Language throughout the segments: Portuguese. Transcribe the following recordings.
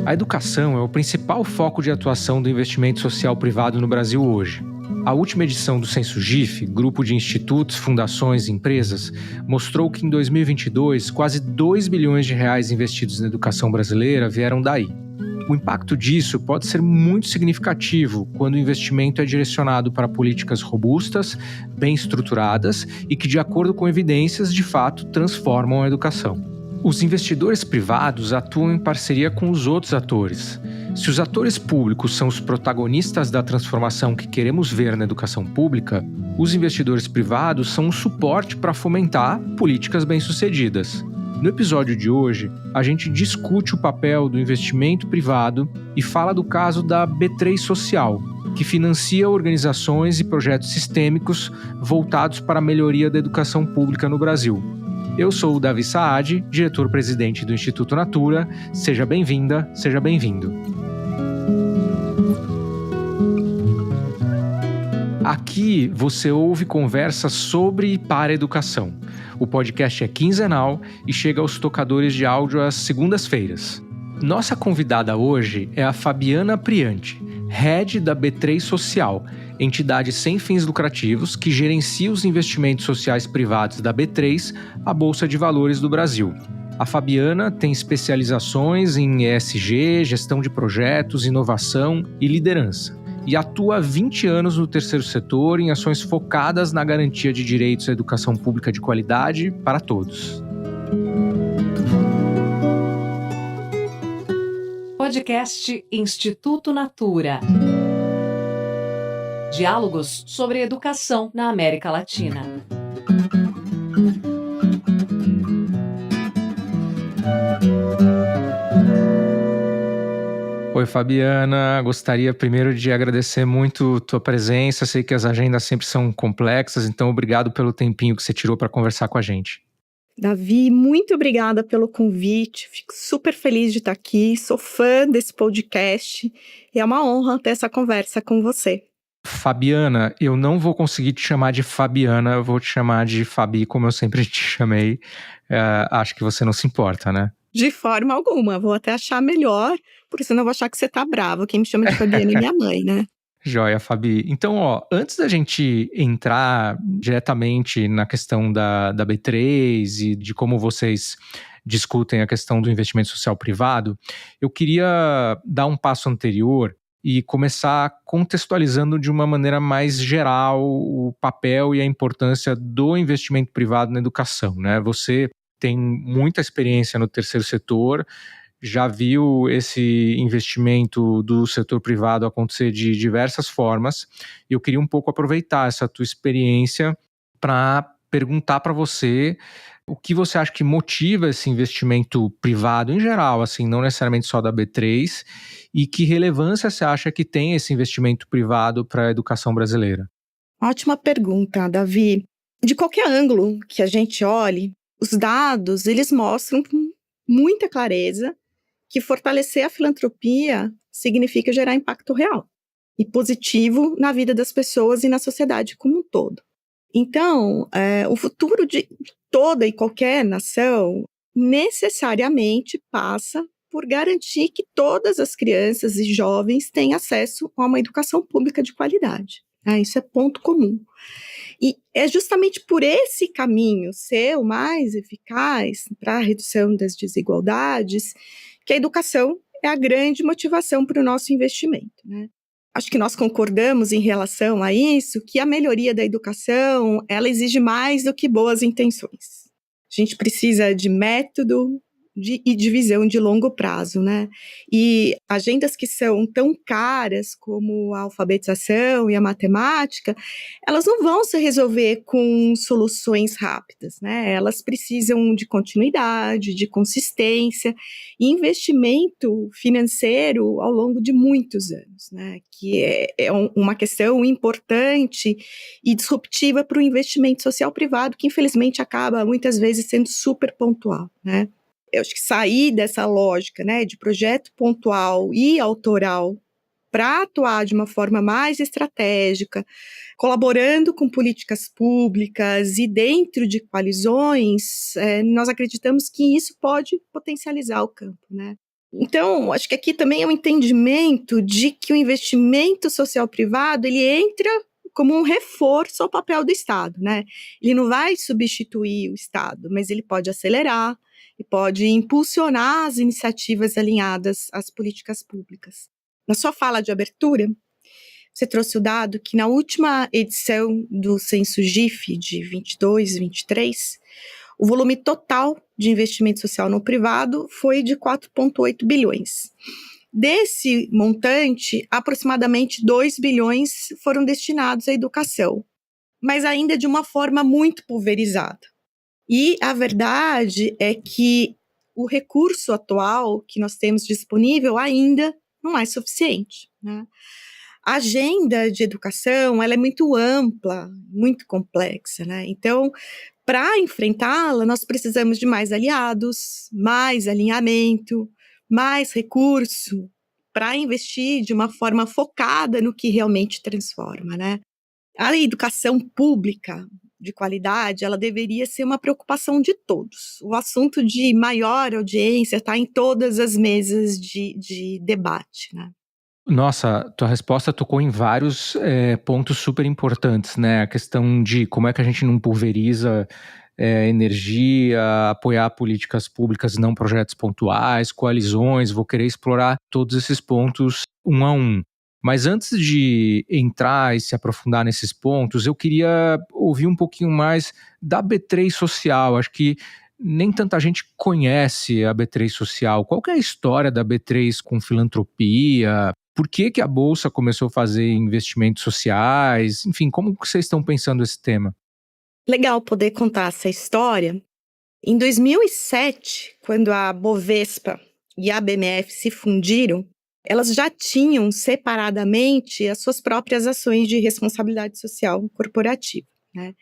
A educação é o principal foco de atuação do investimento social privado no Brasil hoje. A última edição do Censo GIF, grupo de institutos, fundações e empresas, mostrou que em 2022, quase 2 bilhões de reais investidos na educação brasileira vieram daí. O impacto disso pode ser muito significativo quando o investimento é direcionado para políticas robustas, bem estruturadas e que, de acordo com evidências, de fato transformam a educação. Os investidores privados atuam em parceria com os outros atores. Se os atores públicos são os protagonistas da transformação que queremos ver na educação pública, os investidores privados são um suporte para fomentar políticas bem-sucedidas. No episódio de hoje, a gente discute o papel do investimento privado e fala do caso da B3 Social, que financia organizações e projetos sistêmicos voltados para a melhoria da educação pública no Brasil. Eu sou o Davi Saad, diretor-presidente do Instituto Natura. Seja bem-vinda, seja bem-vindo. Aqui você ouve conversas sobre e para a educação. O podcast é quinzenal e chega aos tocadores de áudio às segundas-feiras. Nossa convidada hoje é a Fabiana Priante, Head da B3 Social, entidade sem fins lucrativos que gerencia os investimentos sociais privados da B3, a Bolsa de Valores do Brasil. A Fabiana tem especializações em ESG, gestão de projetos, inovação e liderança, e atua há 20 anos no terceiro setor em ações focadas na garantia de direitos à educação pública de qualidade para todos. Podcast Instituto Natura. Diálogos sobre educação na América Latina. Oi, Fabiana. Gostaria primeiro de agradecer muito tua presença. Sei que as agendas sempre são complexas, então obrigado pelo tempinho que você tirou para conversar com a gente. Davi, muito obrigada pelo convite, fico super feliz de estar aqui, sou fã desse podcast e é uma honra ter essa conversa com você. Fabiana, eu não vou conseguir te chamar de Fabiana, eu vou te chamar de Fabi, como eu sempre te chamei. Acho que você não se importa, né? De forma alguma, vou até achar melhor, porque senão eu vou achar que você tá bravo. Quem me chama de Fabiana é minha mãe, né? Joia, Fabi. Então, antes da gente entrar diretamente na questão da B3 e de como vocês discutem a questão do investimento social privado, eu queria dar um passo anterior e começar contextualizando de uma maneira mais geral o papel e a importância do investimento privado na educação, né? Você tem muita experiência no terceiro setor, já viu esse investimento do setor privado acontecer de diversas formas. Eu queria um pouco aproveitar essa tua experiência para perguntar para você o que você acha que motiva esse investimento privado em geral, assim, não necessariamente só da B3, e que relevância você acha que tem esse investimento privado para a educação brasileira? Ótima pergunta, Davi. De qualquer ângulo que a gente olhe, os dados, eles mostram com muita clareza que fortalecer a filantropia significa gerar impacto real e positivo na vida das pessoas e na sociedade como um todo. Então, o futuro de toda e qualquer nação necessariamente passa por garantir que todas as crianças e jovens têm acesso a uma educação pública de qualidade. Isso é ponto comum. E é justamente por esse caminho ser o mais eficaz para a redução das desigualdades que a educação é a grande motivação para o nosso investimento, né? Acho que nós concordamos em relação a isso, que a melhoria da educação, ela exige mais do que boas intenções. A gente precisa de método e de visão de longo prazo, né? E agendas que são tão caras como a alfabetização e a matemática, elas não vão se resolver com soluções rápidas, né? Elas precisam de continuidade, de consistência e investimento financeiro ao longo de muitos anos, né? Que é uma questão importante e disruptiva para o investimento social privado, que infelizmente acaba muitas vezes sendo super pontual, né? Eu acho que sair dessa lógica, né, de projeto pontual e autoral para atuar de uma forma mais estratégica, colaborando com políticas públicas e dentro de coalizões, nós acreditamos que isso pode potencializar o campo, né? Então, acho que aqui também é um entendimento de que o investimento social privado, ele entra como um reforço ao papel do Estado, né? Ele não vai substituir o Estado, mas ele pode acelerar e pode impulsionar as iniciativas alinhadas às políticas públicas. Na sua fala de abertura, você trouxe o dado que na última edição do Censo GIF de 22, 23, o volume total de investimento social no privado foi de 4,8 bilhões. Desse montante, aproximadamente 2 bilhões foram destinados à educação, mas ainda de uma forma muito pulverizada. E a verdade é que o recurso atual que nós temos disponível ainda não é suficiente, né? A agenda de educação, ela é muito ampla, muito complexa, né? Então, para enfrentá-la, nós precisamos de mais aliados, mais alinhamento, mais recurso para investir de uma forma focada no que realmente transforma, né? A educação pública de qualidade, ela deveria ser uma preocupação de todos. O assunto de maior audiência está em todas as mesas de debate, né? Nossa, tua resposta tocou em vários pontos super importantes, né? A questão de como é que a gente não pulveriza energia, apoiar políticas públicas, não projetos pontuais, coalizões. Vou querer explorar todos esses pontos um a um. Mas antes de entrar e se aprofundar nesses pontos, eu queria ouvir um pouquinho mais da B3 Social. Acho que nem tanta gente conhece a B3 Social. Qual que é a história da B3 com filantropia? Por que a Bolsa começou a fazer investimentos sociais? Enfim, como que vocês estão pensando esse tema? Legal poder contar essa história. Em 2007, quando a Bovespa e a BMF se fundiram, elas já tinham separadamente as suas próprias ações de responsabilidade social corporativa, né?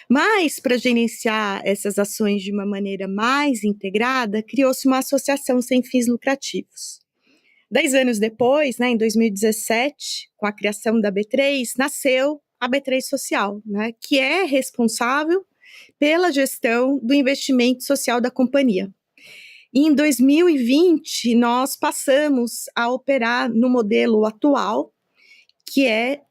Mas, para gerenciar essas ações de uma maneira mais integrada, criou-se uma associação sem fins lucrativos. 10 anos depois, né, em 2017, com a criação da B3, nasceu a B3 Social, né, que é responsável pela gestão do investimento social da companhia. E em 2020, nós passamos a operar no modelo atual, que é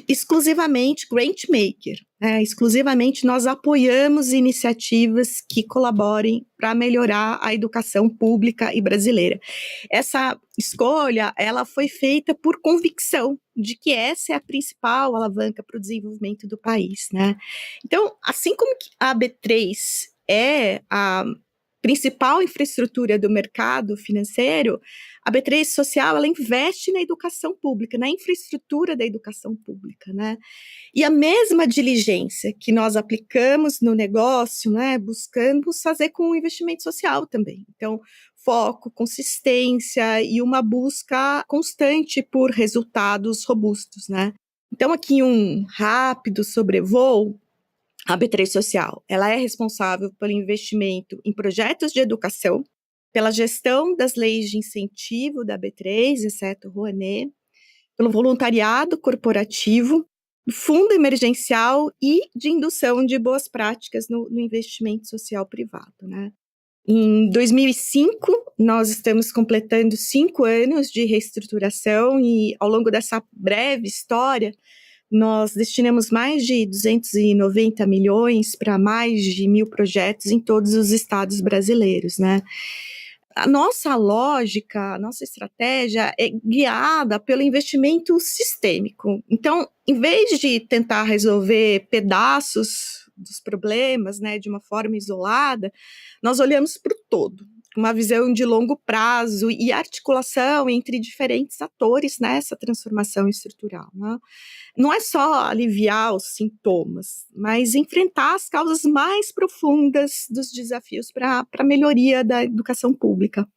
exclusivamente grant maker. Exclusivamente nós apoiamos iniciativas que colaborem para melhorar a educação pública e brasileira. Essa escolha, ela foi feita por convicção de que essa é a principal alavanca para o desenvolvimento do país, né? Então, assim como a B3 é a principal infraestrutura do mercado financeiro, a B3 Social, ela investe na educação pública, na infraestrutura da educação pública, né? E a mesma diligência que nós aplicamos no negócio, né, buscamos fazer com o investimento social também. Então, foco, consistência e uma busca constante por resultados robustos, né? Então, aqui um rápido sobrevoo. A B3 Social, ela é responsável pelo investimento em projetos de educação, pela gestão das leis de incentivo da B3, exceto o Rouanet, pelo voluntariado corporativo, fundo emergencial e de indução de boas práticas no investimento social privado, né? Em 2005, nós estamos completando 5 anos de reestruturação e, ao longo dessa breve história, nós destinamos mais de 290 milhões para mais de 1.000 projetos em todos os estados brasileiros, né? A nossa lógica, a nossa estratégia é guiada pelo investimento sistêmico. Então, em vez de tentar resolver pedaços dos problemas, né, de uma forma isolada, nós olhamos para o todo, uma visão de longo prazo e articulação entre diferentes atores nessa transformação estrutural, né? Não é só aliviar os sintomas, mas enfrentar as causas mais profundas dos desafios para a melhoria da educação pública.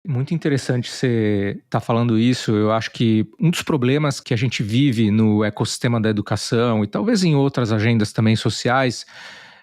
Muito interessante você estar falando isso. Eu acho que um dos problemas que a gente vive no ecossistema da educação e talvez em outras agendas também sociais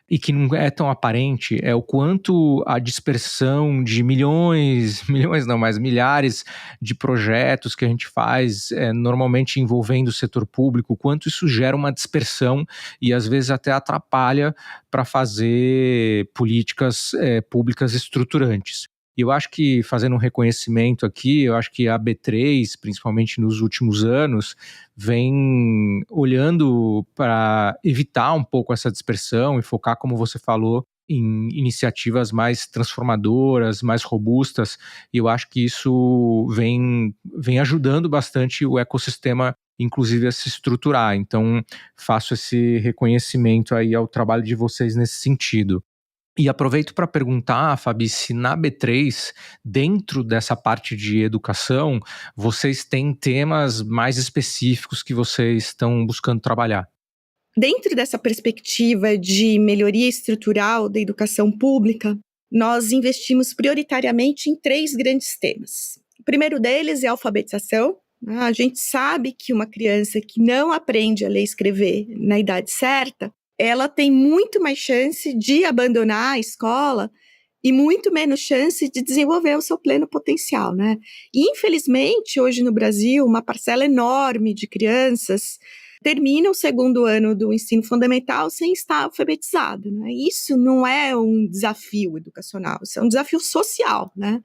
e que não é tão aparente é o quanto a dispersão de milhões não, mas milhares de projetos que a gente faz normalmente envolvendo o setor público, o quanto isso gera uma dispersão e às vezes até atrapalha para fazer políticas públicas estruturantes. E eu acho que, fazendo um reconhecimento aqui, eu acho que a B3, principalmente nos últimos anos, vem olhando para evitar um pouco essa dispersão e focar, como você falou, em iniciativas mais transformadoras, mais robustas, e eu acho que isso vem ajudando bastante o ecossistema, inclusive, a se estruturar. Então, faço esse reconhecimento aí ao trabalho de vocês nesse sentido. E aproveito para perguntar, Fabi, se na B3, dentro dessa parte de educação, vocês têm temas mais específicos que vocês estão buscando trabalhar. Dentro dessa perspectiva de melhoria estrutural da educação pública, nós investimos prioritariamente em 3 grandes temas. O primeiro deles é a alfabetização. A gente sabe que uma criança que não aprende a ler e escrever na idade certa, ela tem muito mais chance de abandonar a escola e muito menos chance de desenvolver o seu pleno potencial, né? E, infelizmente, hoje no Brasil, uma parcela enorme de crianças termina o 2º ano do ensino fundamental sem estar alfabetizado, né? Isso não é um desafio educacional, isso é um desafio social, né?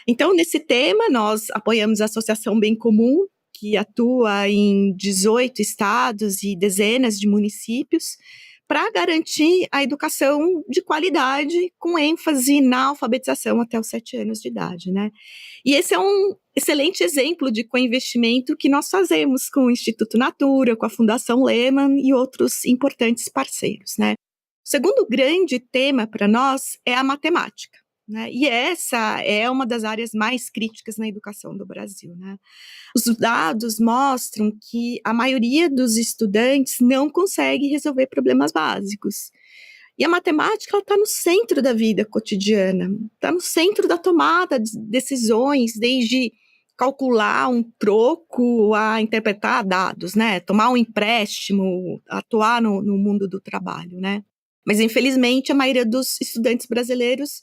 Então, nesse tema, nós apoiamos a Associação Bem Comum, que atua em 18 estados e dezenas de municípios, para garantir a educação de qualidade, com ênfase na alfabetização até os 7 anos de idade, né? E esse é um excelente exemplo de co-investimento que nós fazemos com o Instituto Natura, com a Fundação Lehman e outros importantes parceiros, né? O segundo grande tema para nós é a matemática, né? E essa é uma das áreas mais críticas na educação do Brasil, né? Os dados mostram que a maioria dos estudantes não consegue resolver problemas básicos. E a matemática está no centro da vida cotidiana, está no centro da tomada de decisões, desde calcular um troco a interpretar dados, né? Tomar um empréstimo, atuar no mundo do trabalho, né? Mas, infelizmente, a maioria dos estudantes brasileiros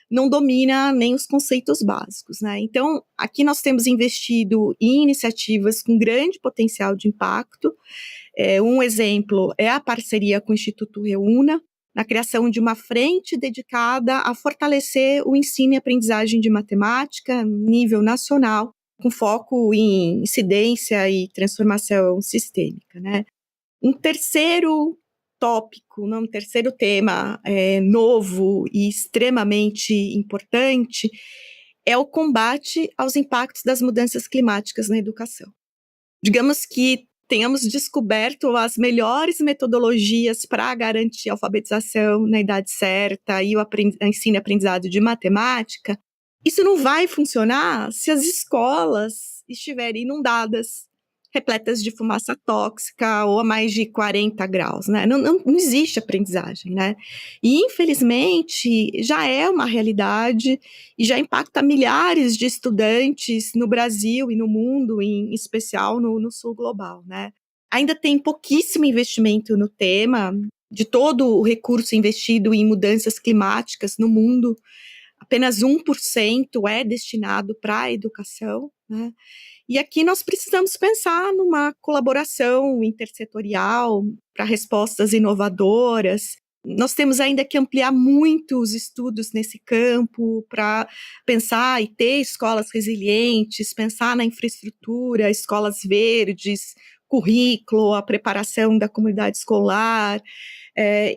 não domina nem os conceitos básicos, né? Então, aqui nós temos investido em iniciativas com grande potencial de impacto. Um exemplo é a parceria com o Instituto Reúna, na criação de uma frente dedicada a fortalecer o ensino e aprendizagem de matemática no nível nacional, com foco em incidência e transformação sistêmica, né? Um terceiro tópico, um terceiro tema novo e extremamente importante é o combate aos impactos das mudanças climáticas na educação. Digamos que tenhamos descoberto as melhores metodologias para garantir a alfabetização na idade certa e o ensino e aprendizado de matemática. Isso não vai funcionar se as escolas estiverem inundadas, repletas de fumaça tóxica ou a mais de 40 graus, né? Não existe aprendizagem, né? E, infelizmente, já é uma realidade e já impacta milhares de estudantes no Brasil e no mundo, em especial no sul global, né? Ainda tem pouquíssimo investimento no tema, de todo o recurso investido em mudanças climáticas no mundo, apenas 1% é destinado para a educação, né? E aqui nós precisamos pensar numa colaboração intersetorial para respostas inovadoras. Nós temos ainda que ampliar muito os estudos nesse campo para pensar e ter escolas resilientes, pensar na infraestrutura, escolas verdes, currículo, a preparação da comunidade escolar.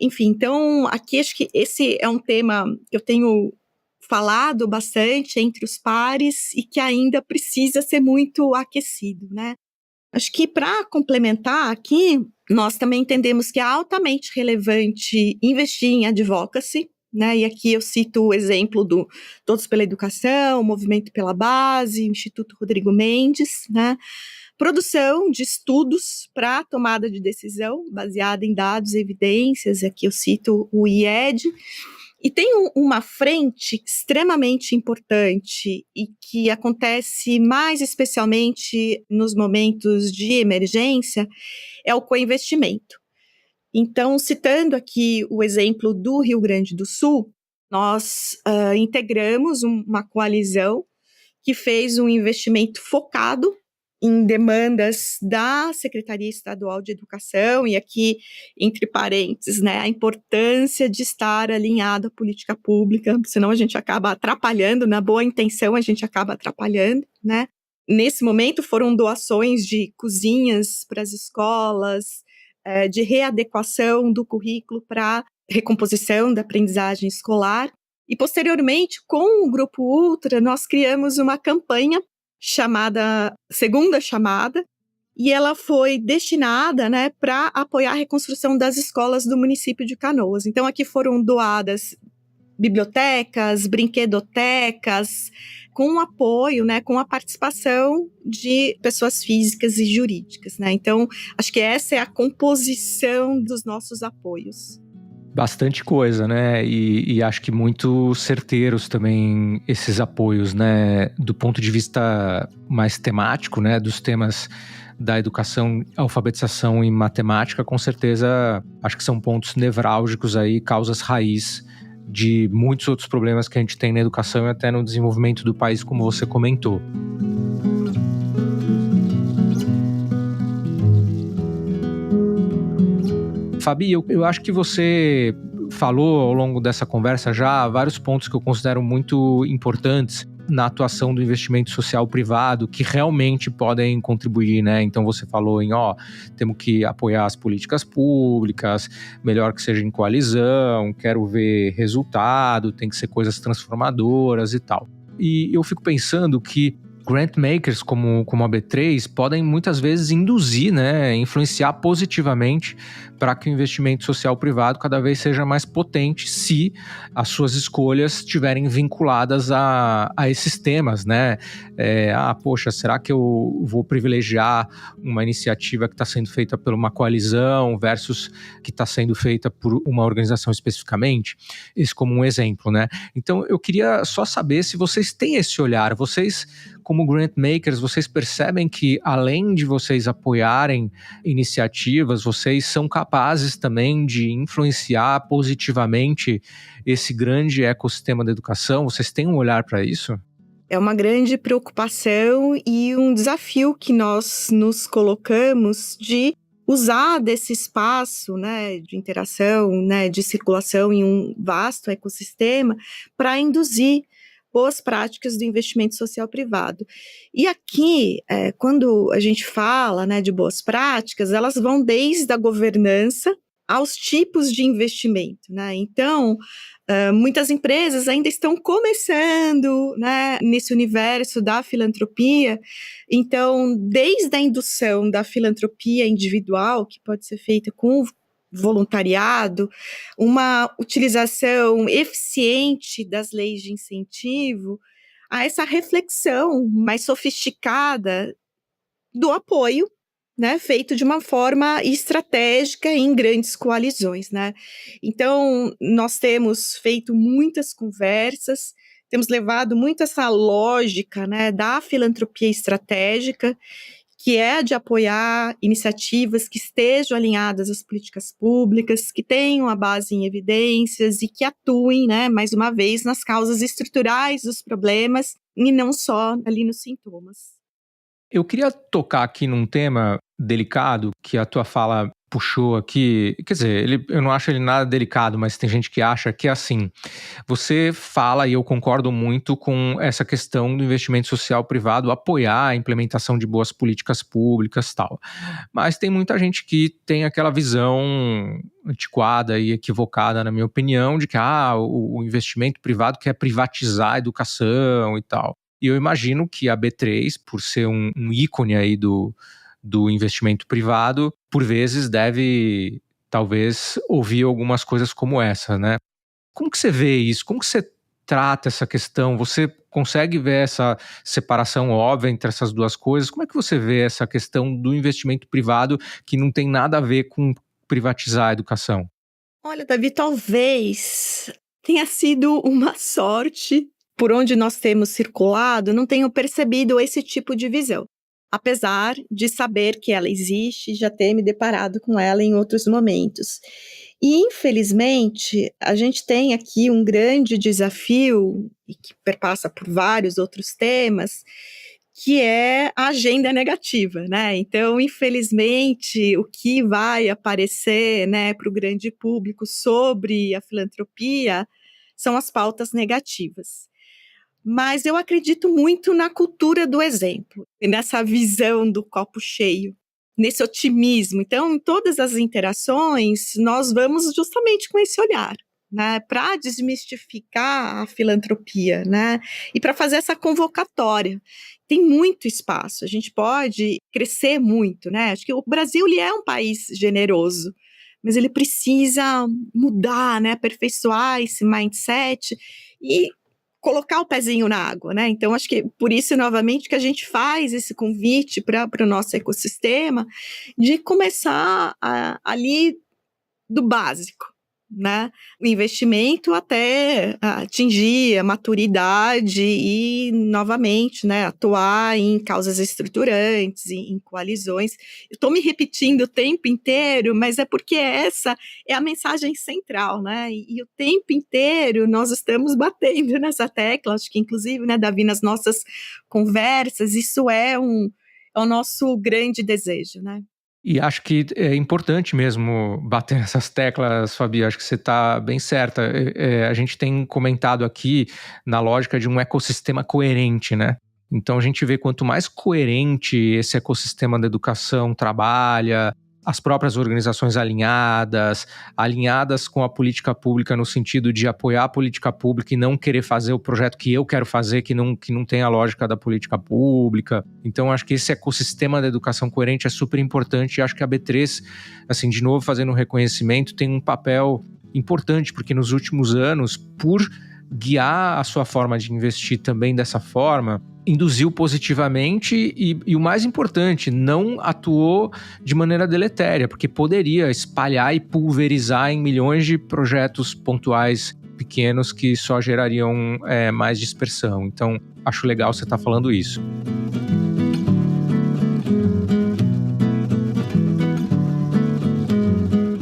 Enfim, então aqui acho que esse é um tema que eu tenho falado bastante entre os pares e que ainda precisa ser muito aquecido, né? Acho que para complementar aqui, nós também entendemos que é altamente relevante investir em advocacy, né? E aqui eu cito o exemplo do Todos pela Educação, Movimento pela Base, Instituto Rodrigo Mendes, né? Produção de estudos para tomada de decisão baseada em dados e evidências, aqui eu cito o IED. E tem uma frente extremamente importante e que acontece mais especialmente nos momentos de emergência, é o coinvestimento. Então, citando aqui o exemplo do Rio Grande do Sul, nós integramos uma coalizão que fez um investimento focado em demandas da Secretaria Estadual de Educação, e aqui, entre parênteses, né, a importância de estar alinhado à política pública, senão a gente acaba atrapalhando, na boa intenção a gente acaba atrapalhando, né? Nesse momento foram doações de cozinhas para as escolas, de readequação do currículo para recomposição da aprendizagem escolar. E, posteriormente, com o Grupo Ultra, nós criamos uma campanha chamada Segunda Chamada, e ela foi destinada, né, para apoiar a reconstrução das escolas do município de Canoas. Então, aqui foram doadas bibliotecas, brinquedotecas, com o apoio, né, com a participação de pessoas físicas e jurídicas, né? Então, acho que essa é a composição dos nossos apoios. Bastante coisa, né? E acho que muito certeiros também esses apoios, né? Do ponto de vista mais temático, né? Dos temas da educação, alfabetização e matemática, com certeza acho que são pontos nevrálgicos aí, causas raiz de muitos outros problemas que a gente tem na educação e até no desenvolvimento do país, como você comentou. Fabi, eu acho que você falou ao longo dessa conversa já vários pontos que eu considero muito importantes na atuação do investimento social privado, que realmente podem contribuir, né? Então você falou em, temos que apoiar as políticas públicas, melhor que seja em coalizão, quero ver resultado, tem que ser coisas transformadoras e tal. E eu fico pensando que grant makers como a B3 podem muitas vezes induzir, né, influenciar positivamente para que o investimento social privado cada vez seja mais potente se as suas escolhas estiverem vinculadas a esses temas, né? Poxa, será que eu vou privilegiar uma iniciativa que está sendo feita por uma coalizão versus que está sendo feita por uma organização especificamente? Isso como um exemplo, né? Então eu queria só saber se vocês têm esse olhar, vocês como grant makers, vocês percebem que além de vocês apoiarem iniciativas, vocês são capazes também de influenciar positivamente esse grande ecossistema da educação? Vocês têm um olhar para isso? É uma grande preocupação e um desafio que nós nos colocamos de usar desse espaço, né, de interação, né, de circulação em um vasto ecossistema para induzir boas práticas do investimento social privado. E aqui, quando a gente fala, né, de boas práticas, elas vão desde a governança aos tipos de investimento, né? Então, muitas empresas ainda estão começando, né, nesse universo da filantropia. Então, desde a indução da filantropia individual, que pode ser feita com voluntariado, uma utilização eficiente das leis de incentivo, a essa reflexão mais sofisticada do apoio, né, feito de uma forma estratégica em grandes coalizões, né? Então, nós temos feito muitas conversas, temos levado muito essa lógica, né, da filantropia estratégica, que é a de apoiar iniciativas que estejam alinhadas às políticas públicas, que tenham a base em evidências e que atuem, né, mais uma vez, nas causas estruturais dos problemas e não só ali nos sintomas. Eu queria tocar aqui num tema delicado que a tua fala puxou aqui. Quer dizer, eu não acho ele nada delicado, mas tem gente que acha que é assim. Você fala, e eu concordo muito com essa questão do investimento social privado, apoiar a implementação de boas políticas públicas e tal. Mas tem muita gente que tem aquela visão antiquada e equivocada, na minha opinião, de que o investimento privado quer privatizar a educação e tal. E eu imagino que a B3, por ser um ícone aí do investimento privado, por vezes deve, talvez, ouvir algumas coisas como essa, né? Como que você vê isso? Como que você trata essa questão? Você consegue ver essa separação óbvia entre essas duas coisas? Como é que você vê essa questão do investimento privado que não tem nada a ver com privatizar a educação? Olha, Davi, talvez tenha sido uma sorte. Por onde nós temos circulado, não tenho percebido esse tipo de visão, apesar de saber que ela existe e já ter me deparado com ela em outros momentos. E, infelizmente, a gente tem aqui um grande desafio, e que perpassa por vários outros temas, que é a agenda negativa, né? Então, infelizmente, o que vai aparecer, né, para o grande público sobre a filantropia são as pautas negativas. Mas eu acredito muito na cultura do exemplo, nessa visão do copo cheio, nesse otimismo. Então, em todas as interações, nós vamos justamente com esse olhar, né, para desmistificar a filantropia, né, e para fazer essa convocatória. Tem muito espaço, a gente pode crescer muito, né? Acho que o Brasil ele é um país generoso, mas ele precisa mudar, né, aperfeiçoar esse mindset e colocar o pezinho na água, né? Então, acho que por isso, novamente, que a gente faz esse convite para o nosso ecossistema de começar ali do básico, né? O investimento até atingir a maturidade e, novamente, né, atuar em causas estruturantes, em coalizões. Eu estou me repetindo o tempo inteiro, mas é porque essa é a mensagem central, né? E o tempo inteiro nós estamos batendo nessa tecla, acho que inclusive, né, Davi, nas nossas conversas, isso é o nosso grande desejo, né? E acho que é importante mesmo bater nessas teclas, Fabi, acho que você está bem certa. A gente tem comentado aqui na lógica de um ecossistema coerente, né? Então a gente vê quanto mais coerente esse ecossistema da educação trabalha, as próprias organizações alinhadas com a política pública no sentido de apoiar a política pública e não querer fazer o projeto que eu quero fazer, que não tem a lógica da política pública. Então, acho que esse ecossistema da educação coerente é super importante e acho que a B3, assim, de novo, fazendo um reconhecimento, tem um papel importante, porque nos últimos anos, por guiar a sua forma de investir também dessa forma, induziu positivamente e o mais importante, não atuou de maneira deletéria, porque poderia espalhar e pulverizar em milhões de projetos pontuais pequenos que só gerariam mais dispersão. Então, acho legal você estar falando isso.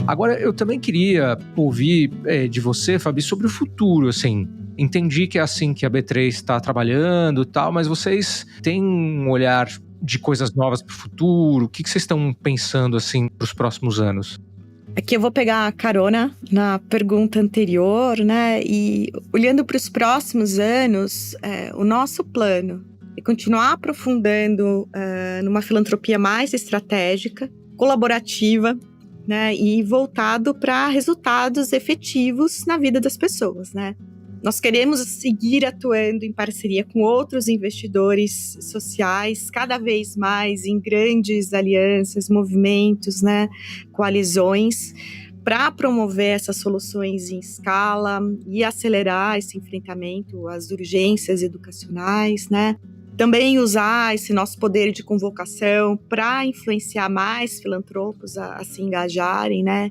Agora, eu também queria ouvir de você, Fabi, sobre o futuro, assim. Entendi que é assim que a B3 está trabalhando e tal, mas vocês têm um olhar de coisas novas para o futuro? O que vocês estão pensando, assim, para os próximos anos? Aqui eu vou pegar a carona na pergunta anterior, né? E olhando para os próximos anos, o nosso plano é continuar aprofundando numa filantropia mais estratégica, colaborativa, né? E voltado para resultados efetivos na vida das pessoas, né? Nós queremos seguir atuando em parceria com outros investidores sociais, cada vez mais em grandes alianças, movimentos, né, coalizões, para promover essas soluções em escala e acelerar esse enfrentamento às urgências educacionais, né? Também usar esse nosso poder de convocação para influenciar mais filantropos a se engajarem, né?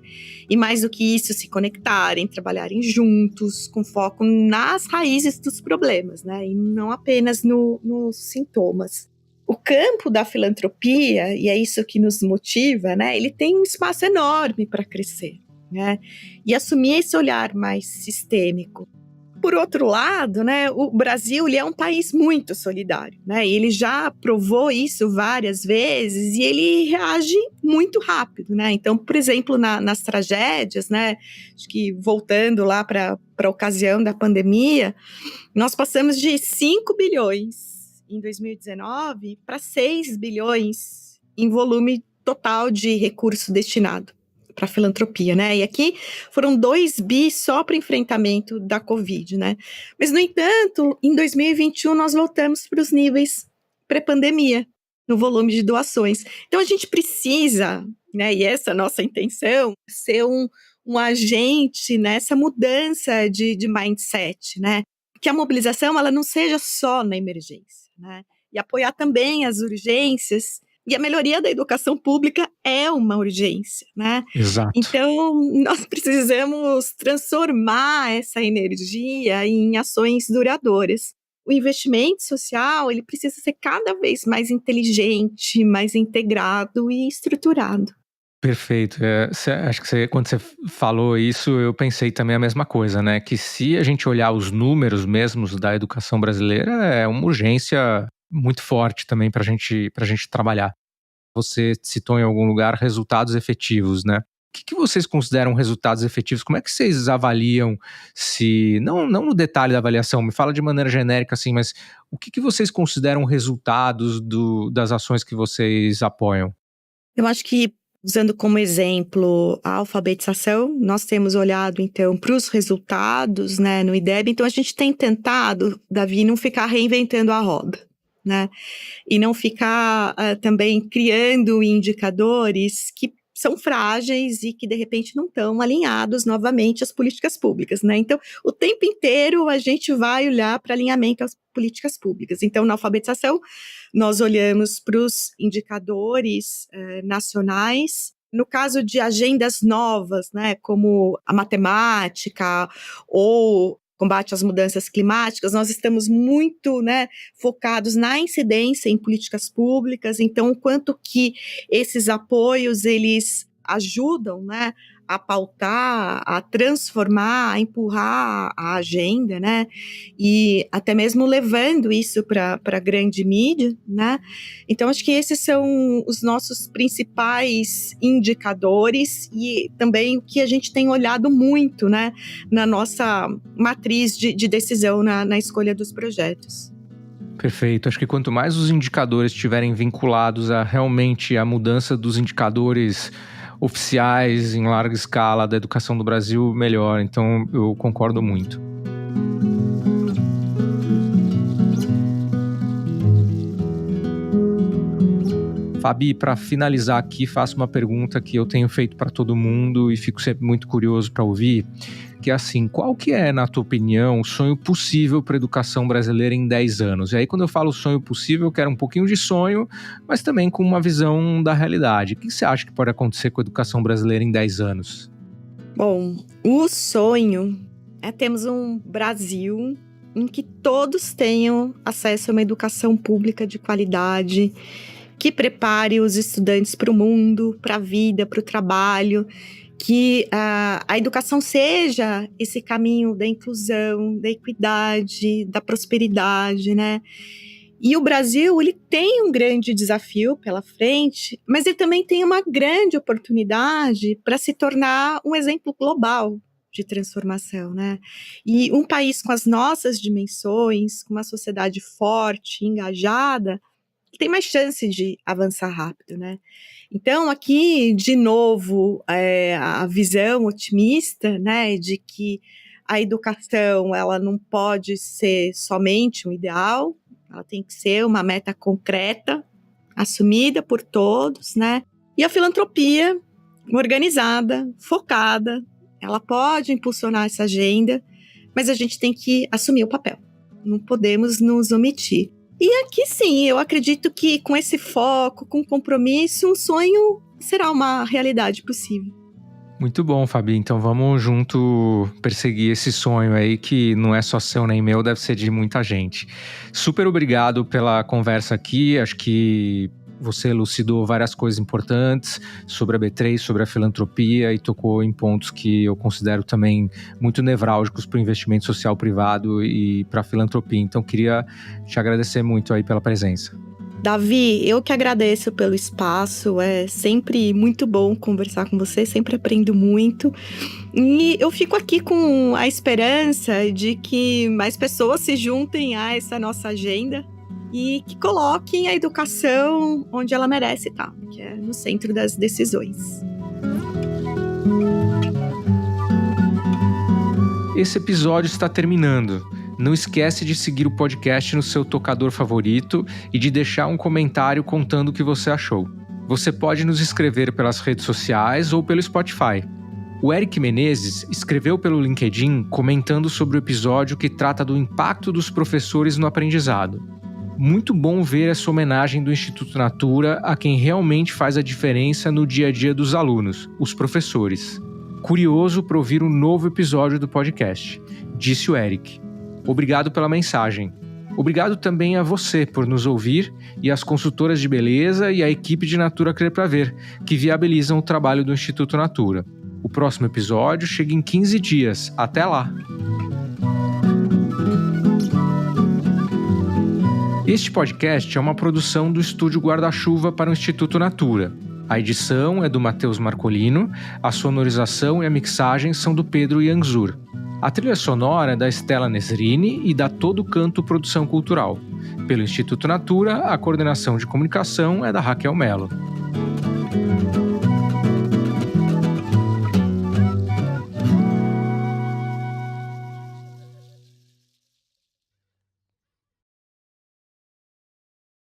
E mais do que isso, se conectarem, trabalharem juntos, com foco nas raízes dos problemas, né? E não apenas nos sintomas. O campo da filantropia, e é isso que nos motiva, né? Ele tem um espaço enorme para crescer, né? E assumir esse olhar mais sistêmico. Por outro lado, né, o Brasil ele é um país muito solidário, né? Ele já provou isso várias vezes e ele reage muito rápido, né? Então, por exemplo, nas tragédias, né? Acho que voltando lá para a ocasião da pandemia, nós passamos de 5 bilhões em 2019 para 6 bilhões em volume total de recurso destinado para filantropia, né? E aqui foram 2 bi só para o enfrentamento da Covid, né? Mas, no entanto, em 2021 nós voltamos para os níveis pré-pandemia, no volume de doações. Então, a gente precisa, né? E essa é a nossa intenção, ser um agente nessa mudança de mindset, né? Que a mobilização ela não seja só na emergência, né? E apoiar também as urgências. E a melhoria da educação pública é uma urgência, né? Exato. Então, nós precisamos transformar essa energia em ações duradouras. O investimento social, ele precisa ser cada vez mais inteligente, mais integrado e estruturado. Perfeito. Acho que quando você falou isso, eu pensei também a mesma coisa, né? Que se a gente olhar os números mesmos da educação brasileira, é uma urgência muito forte também para a gente trabalhar. Você citou em algum lugar resultados efetivos, né? O que vocês consideram resultados efetivos? Como é que vocês avaliam se... Não no detalhe da avaliação, me fala de maneira genérica assim, mas o que vocês consideram resultados das ações que vocês apoiam? Eu acho que, usando como exemplo a alfabetização, nós temos olhado, então, para os resultados, né, no IDEB. Então, a gente tem tentado, Davi, não ficar reinventando a roda, né? E não ficar também criando indicadores que são frágeis e que, de repente, não estão alinhados novamente às políticas públicas, né? Então, o tempo inteiro a gente vai olhar para alinhamento às políticas públicas. Então, na alfabetização, nós olhamos para os indicadores nacionais. No caso de agendas novas, né, como a matemática ou combate às mudanças climáticas, nós estamos muito, né, focados na incidência em políticas públicas. Então, o quanto que esses apoios, eles ajudam, né, a pautar, a transformar, a empurrar a agenda, né, e até mesmo levando isso para a grande mídia, né. Então, acho que esses são os nossos principais indicadores e também o que a gente tem olhado muito, né, na nossa matriz de decisão na escolha dos projetos. Perfeito. Acho que quanto mais os indicadores estiverem vinculados a realmente a mudança dos indicadores oficiais em larga escala da educação do Brasil, melhor. Então, eu concordo muito. Fabi, para finalizar aqui, faço uma pergunta que eu tenho feito para todo mundo e fico sempre muito curioso para ouvir, que é assim, qual que é, na tua opinião, o sonho possível para a educação brasileira em 10 anos? E aí, quando eu falo sonho possível, eu quero um pouquinho de sonho, mas também com uma visão da realidade. O que você acha que pode acontecer com a educação brasileira em 10 anos? Bom, o sonho é termos um Brasil em que todos tenham acesso a uma educação pública de qualidade, que prepare os estudantes para o mundo, para a vida, para o trabalho, que a educação seja esse caminho da inclusão, da equidade, da prosperidade, né? E o Brasil, ele tem um grande desafio pela frente, mas ele também tem uma grande oportunidade para se tornar um exemplo global de transformação, né? E um país com as nossas dimensões, com uma sociedade forte, engajada, tem mais chance de avançar rápido, né? Então, aqui, de novo, a visão otimista, né, de que a educação, ela não pode ser somente um ideal, ela tem que ser uma meta concreta, assumida por todos, né? E a filantropia organizada, focada, ela pode impulsionar essa agenda, mas a gente tem que assumir o papel, não podemos nos omitir. E aqui sim, eu acredito que com esse foco, com compromisso, um sonho será uma realidade possível. Muito bom, Fabi. Então vamos junto perseguir esse sonho aí que não é só seu nem meu, deve ser de muita gente. Super obrigado pela conversa aqui. Acho que você elucidou várias coisas importantes sobre a B3, sobre a filantropia e tocou em pontos que eu considero também muito nevrálgicos para o investimento social privado e para a filantropia. Então, queria te agradecer muito aí pela presença. Davi, eu que agradeço pelo espaço, é sempre muito bom conversar com você, sempre aprendo muito. E eu fico aqui com a esperança de que mais pessoas se juntem a essa nossa agenda e que coloquem a educação onde ela merece estar, que é no centro das decisões. Esse episódio está terminando. Não esquece de seguir o podcast no seu tocador favorito e de deixar um comentário contando o que você achou. Você pode nos escrever pelas redes sociais ou pelo Spotify. O Eric Menezes escreveu pelo LinkedIn comentando sobre o episódio que trata do impacto dos professores no aprendizado. Muito bom ver essa homenagem do Instituto Natura a quem realmente faz a diferença no dia a dia dos alunos, os professores. Curioso para ouvir um novo episódio do podcast, disse o Eric. Obrigado pela mensagem. Obrigado também a você por nos ouvir e às consultoras de beleza e à equipe de Natura Crer Pra Ver, que viabilizam o trabalho do Instituto Natura. O próximo episódio chega em 15 dias. Até lá! Este podcast é uma produção do Estúdio Guarda-Chuva para o Instituto Natura. A edição é do Matheus Marcolino, a sonorização e a mixagem são do Pedro Ianzur. A trilha sonora é da Estela Nesrini e da Todo Canto Produção Cultural. Pelo Instituto Natura, a coordenação de comunicação é da Raquel Mello.